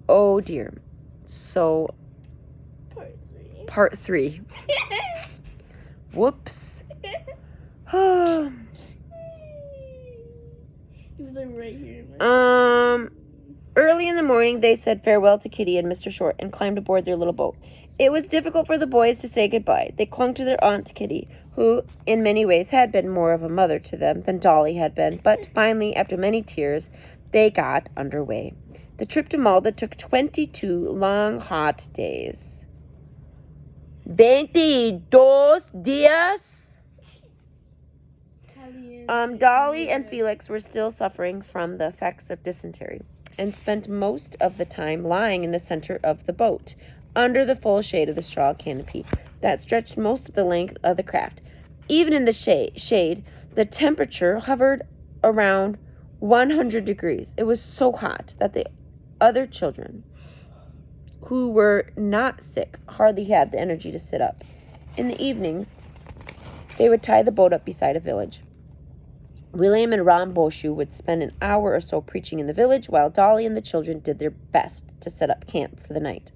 Oh, dear. So, Part 3. Whoops. He was like right here. Early in the morning, they said farewell to Kitty and Mr. Short and climbed aboard their little boat. It was difficult for the boys to say goodbye. They clung to their Aunt Kitty, who, in many ways, had been more of a mother to them than Dolly had been. But finally, after many tears, they got underway. The trip to Malta took 22 long, hot days. 22 días. Dolly and Felix were still suffering from the effects of dysentery and spent most of the time lying in the center of the boat, under the full shade of the straw canopy that stretched most of the length of the craft. Even in the shade, the temperature hovered around 100 degrees. It was so hot that the other children, who were not sick, hardly had the energy to sit up. In the evenings, they would tie the boat up beside a village. William and Ram Boshu would spend an hour or so preaching in the village, while Dolly and the children did their best to set up camp for the night.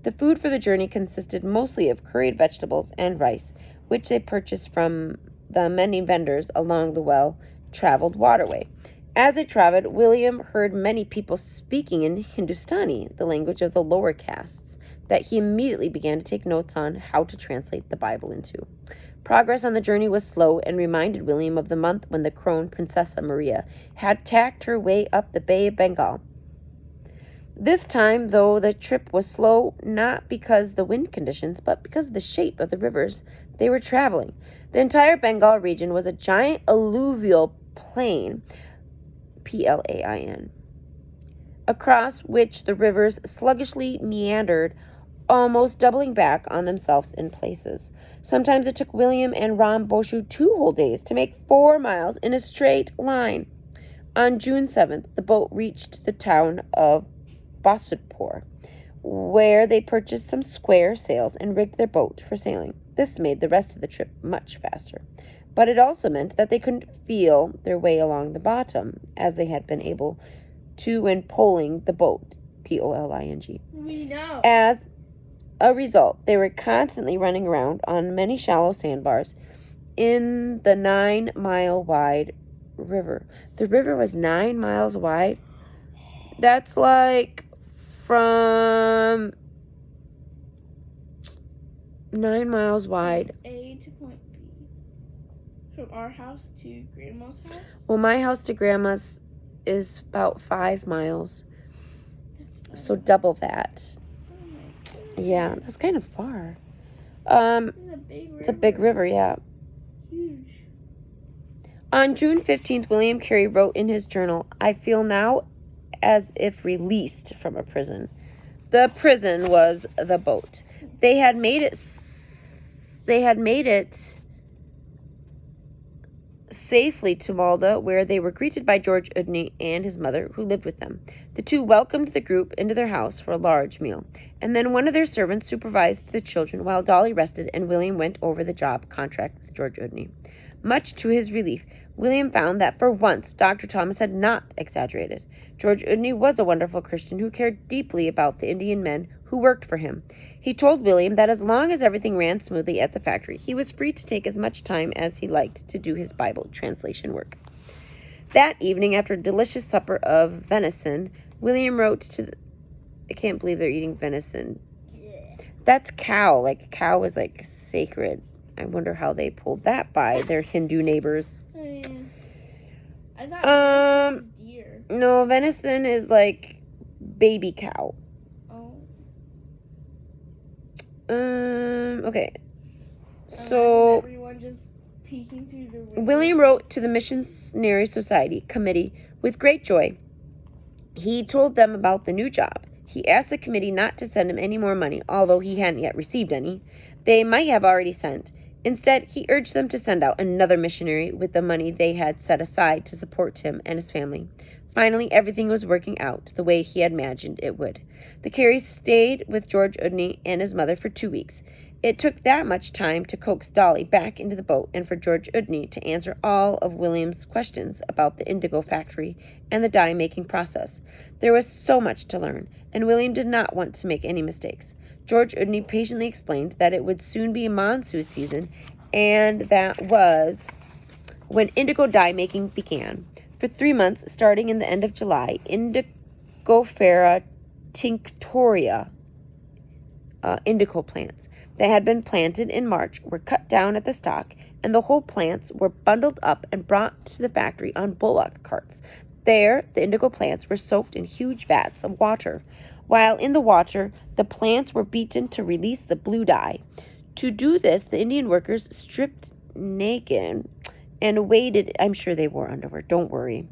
The food for the journey consisted mostly of curried vegetables and rice, which they purchased from the many vendors along the well-traveled waterway. As they traveled, William heard many people speaking in Hindustani, the language of the lower castes, that he immediately began to take notes on how to translate the Bible into. Progress on the journey was slow and reminded William of the month when the crone Princessa Maria had tacked her way up the Bay of Bengal. This time, though, the trip was slow, not because of the wind conditions, but because of the shape of the rivers they were traveling. The entire Bengal region was a giant alluvial plain, Plain, across which the rivers sluggishly meandered, almost doubling back on themselves in places. Sometimes it took William and Ram Boshu 2 whole days to make 4 miles in a straight line. On June 7th, the boat reached the town of Basudpur, where they purchased some square sails and rigged their boat for sailing. This made the rest of the trip much faster, but it also meant that they couldn't feel their way along the bottom, as they had been able to when poling the boat, Poling. We know. As a result, they were constantly running around on many shallow sandbars in the 9-mile-wide river. The river was 9 miles wide. That's like from 9 miles wide. A to point B. From our house to Grandma's house? Well, my house to Grandma's is about 5 miles. That's So double that. Oh my God. Yeah, that's kind of far. It's It's a big river, yeah. Huge. On June 15th, William Carey wrote in his journal, "I feel now as if released from a prison." The prison was the boat. They had made it safely to Malta, where they were greeted by George Udney and his mother, who lived with them. The two welcomed the group into their house for a large meal, and then one of their servants supervised the children while Dolly rested and William went over the job contract with George Udney. Much to his relief, William found that for once Dr. Thomas had not exaggerated. George Udney was a wonderful Christian who cared deeply about the Indian men who worked for him. He told William that as long as everything ran smoothly at the factory, he was free to take as much time as he liked to do his Bible translation work. That evening, after a delicious supper of venison, William wrote to I can't believe they're eating venison. Yeah. That's cow. Like, a cow is, like, sacred. I wonder how they pulled that by their Hindu neighbors. Oh, yeah. I thought it was deer. No, venison is, like, baby cow. Oh. Okay. Imagine So, everyone just peeking through the window. William wrote to the Missionary Society Committee with great joy. He told them about the new job. He asked the committee not to send him any more money, although he hadn't yet received any. They might have already sent. Instead, he urged them to send out another missionary with the money they had set aside to support him and his family. Finally, everything was working out the way he had imagined it would. The Careys stayed with George Udney and his mother for 2 weeks. It took that much time to coax Dolly back into the boat and for George Udney to answer all of William's questions about the indigo factory and the dye-making process. There was so much to learn, and William did not want to make any mistakes. George Udney patiently explained that it would soon be monsoon season, and that was when indigo dye-making began. For 3 months, starting in the end of July, Indigofera tinctoria, indigo plants that had been planted in March were cut down at the stalk, and the whole plants were bundled up and brought to the factory on bullock carts. There, the indigo plants were soaked in huge vats of water. While in the water, the plants were beaten to release the blue dye. To do this, the Indian workers stripped naked and waded, I'm sure they wore underwear, don't worry,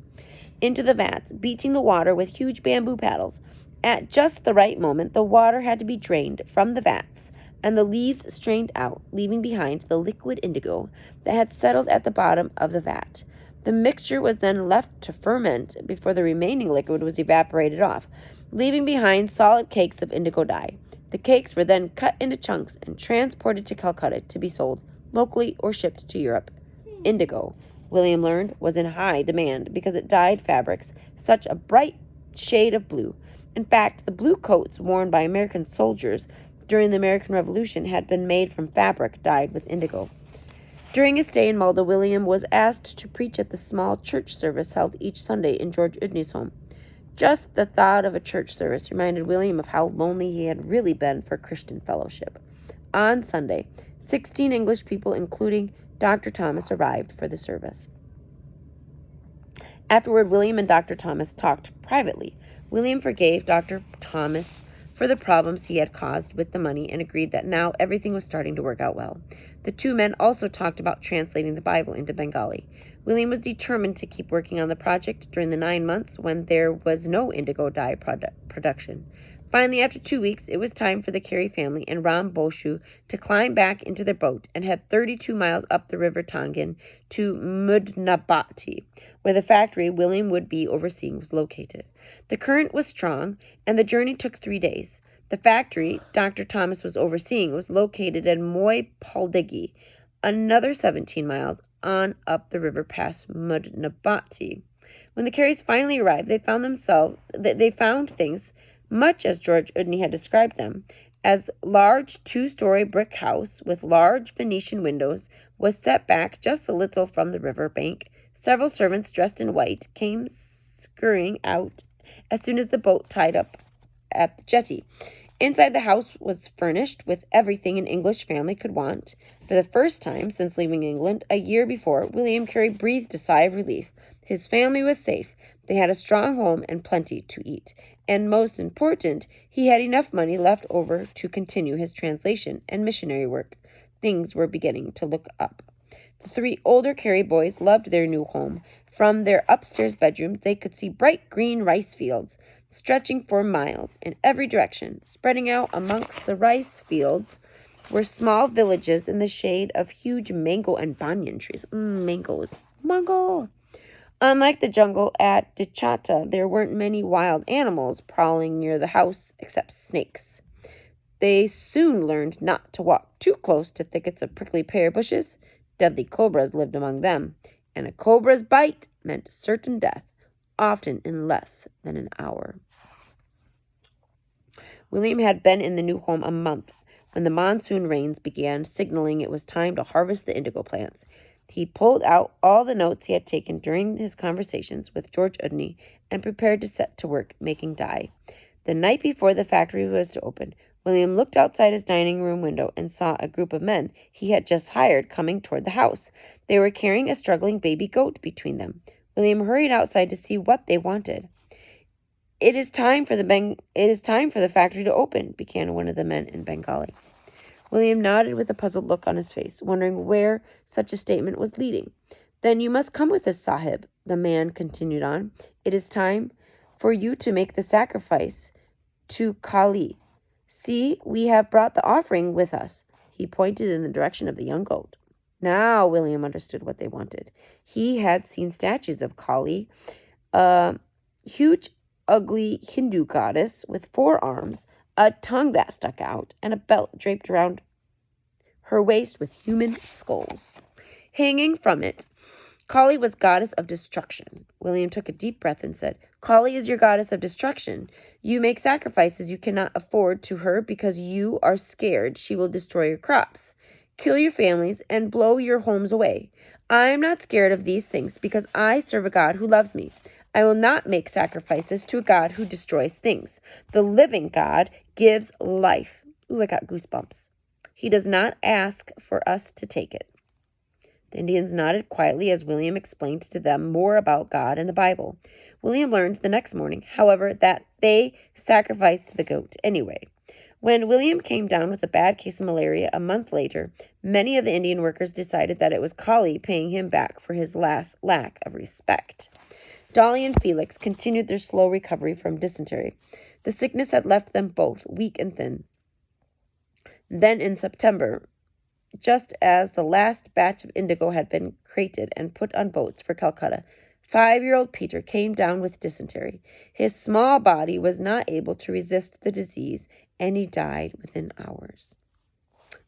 into the vats, beating the water with huge bamboo paddles. At just the right moment, the water had to be drained from the vats and the leaves strained out, leaving behind the liquid indigo that had settled at the bottom of the vat. The mixture was then left to ferment before the remaining liquid was evaporated off, leaving behind solid cakes of indigo dye. The cakes were then cut into chunks and transported to Calcutta to be sold locally or shipped to Europe. Indigo, William learned, was in high demand because it dyed fabrics such a bright shade of blue. In fact, the blue coats worn by American soldiers during the American Revolution had been made from fabric dyed with indigo. During his stay in Malta, William was asked to preach at the small church service held each Sunday in George Udney's home. Just the thought of a church service reminded William of how lonely he had really been for Christian fellowship. On Sunday, 16 English people, including Dr. Thomas, arrived for the service. Afterward, William and Dr. Thomas talked privately. William forgave Dr. Thomas for the problems he had caused with the money and agreed that now everything was starting to work out well. The two men also talked about translating the Bible into Bengali. William was determined to keep working on the project during the 9 months when there was no indigo dye production. Finally, after 2 weeks, it was time for the Carey family and Ram Boshu to climb back into their boat and head 32 miles up the River Tongan to Mudnabati, where the factory William would be overseeing was located. The current was strong, and the journey took 3 days. The factory Dr. Thomas was overseeing was located at Moy Paldegi, another 17 miles on up the river past Mudnabati. When the Careys finally arrived, they found things much as George Udney had described them. As large 2-story brick house with large Venetian windows was set back just a little from the river bank. Several servants dressed in white came scurrying out as soon as the boat tied up at the jetty. Inside, the house was furnished with everything an English family could want. For the first time since leaving England a year before, William Carey breathed a sigh of relief. His family was safe. They had a strong home and plenty to eat. And most important, he had enough money left over to continue his translation and missionary work. Things were beginning to look up. The 3 older Carey boys loved their new home. From their upstairs bedrooms, they could see bright green rice fields stretching for miles in every direction. Spreading out amongst the rice fields were small villages in the shade of huge mango and banyan trees. Mangoes. Mango! Unlike the jungle at Dichata, there weren't many wild animals prowling near the house except snakes. They soon learned not to walk too close to thickets of prickly pear bushes. Deadly cobras lived among them, and a cobra's bite meant certain death, often in less than an hour. William had been in the new home a month when the monsoon rains began, signaling it was time to harvest the indigo plants. He pulled out all the notes he had taken during his conversations with George Udney and prepared to set to work making dye. The night before the factory was to open, William looked outside his dining room window and saw a group of men he had just hired coming toward the house. They were carrying a struggling baby goat between them. William hurried outside to see what they wanted. It is time for the factory to open, began one of the men in Bengali. William nodded with a puzzled look on his face, wondering where such a statement was leading. Then you must come with us, Sahib, the man continued on. It is time for you to make the sacrifice to Kali. See, we have brought the offering with us. He pointed in the direction of the young goat. Now William understood what they wanted. He had seen statues of Kali, a huge, ugly Hindu goddess with 4 arms, a tongue that stuck out, and a belt draped around her waist with human skulls. Hanging from it, Kali was goddess of destruction. William took a deep breath and said, Kali is your goddess of destruction. You make sacrifices you cannot afford to her because you are scared she will destroy your crops, kill your families, and blow your homes away. I am not scared of these things because I serve a God who loves me. I will not make sacrifices to a God who destroys things. The living God gives life. Ooh, I got goosebumps. He does not ask for us to take it. The Indians nodded quietly as William explained to them more about God and the Bible. William learned the next morning, however, that they sacrificed the goat anyway. When William came down with a bad case of malaria a month later, many of the Indian workers decided that it was Kali paying him back for his last lack of respect. Dolly and Felix continued their slow recovery from dysentery. The sickness had left them both weak and thin. Then in September, just as the last batch of indigo had been crated and put on boats for Calcutta, 5-year-old Peter came down with dysentery. His small body was not able to resist the disease, and he died within hours.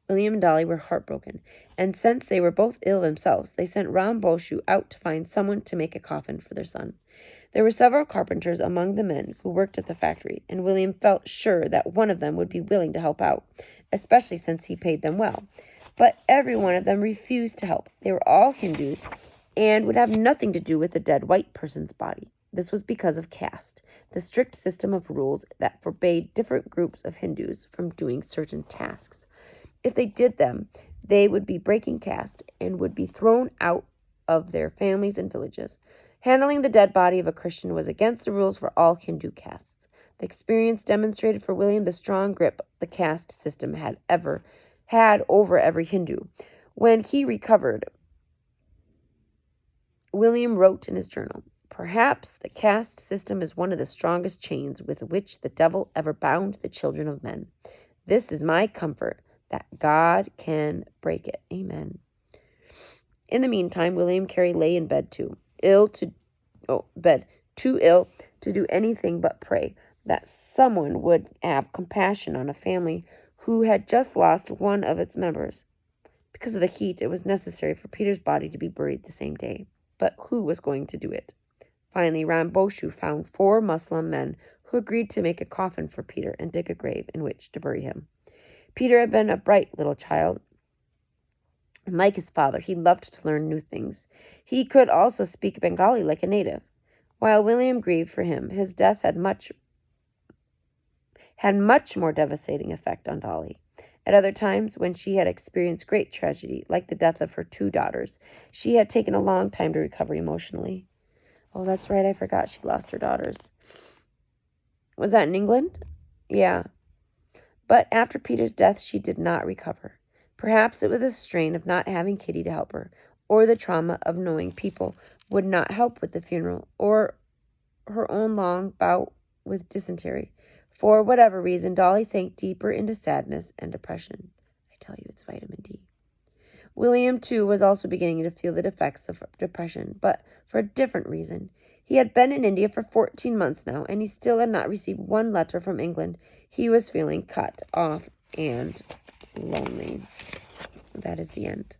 William and Dolly were heartbroken, and since they were both ill themselves, they sent Ram Boshu out to find someone to make a coffin for their son. There were several carpenters among the men who worked at the factory, and William felt sure that one of them would be willing to help out, especially since he paid them well. But every one of them refused to help. They were all Hindus and would have nothing to do with a dead white person's body. This was because of caste, the strict system of rules that forbade different groups of Hindus from doing certain tasks. If they did them, they would be breaking caste and would be thrown out of their families and villages. Handling the dead body of a Christian was against the rules for all Hindu castes. The experience demonstrated for William the strong grip the caste system had over every Hindu. When he recovered, William wrote in his journal, Perhaps the caste system is one of the strongest chains with which the devil ever bound the children of men. This is my comfort, that God can break it. Amen. In the meantime, William Carey lay in bed too ill to do anything but pray that someone would have compassion on a family who had just lost one of its members. Because of the heat, it was necessary for Peter's body to be buried the same day. But who was going to do it? Finally, Ram Boshu found 4 Muslim men who agreed to make a coffin for Peter and dig a grave in which to bury him. Peter had been a bright little child, and like his father, he loved to learn new things. He could also speak Bengali like a native. While William grieved for him, his death had much more devastating effect on Dolly. At other times, when she had experienced great tragedy, like the death of her 2 daughters, she had taken a long time to recover emotionally. Oh, that's right, I forgot she lost her daughters. Was that in England? Yeah. But after Peter's death, she did not recover. Perhaps it was the strain of not having Kitty to help her, or the trauma of knowing people would not help with the funeral, or her own long bout with dysentery. For whatever reason, Dolly sank deeper into sadness and depression. I tell you, it's vitamin D. William, too, was also beginning to feel the effects of depression, but for a different reason. He had been in India for 14 months now, and he still had not received one letter from England. He was feeling cut off and lonely. That is the end.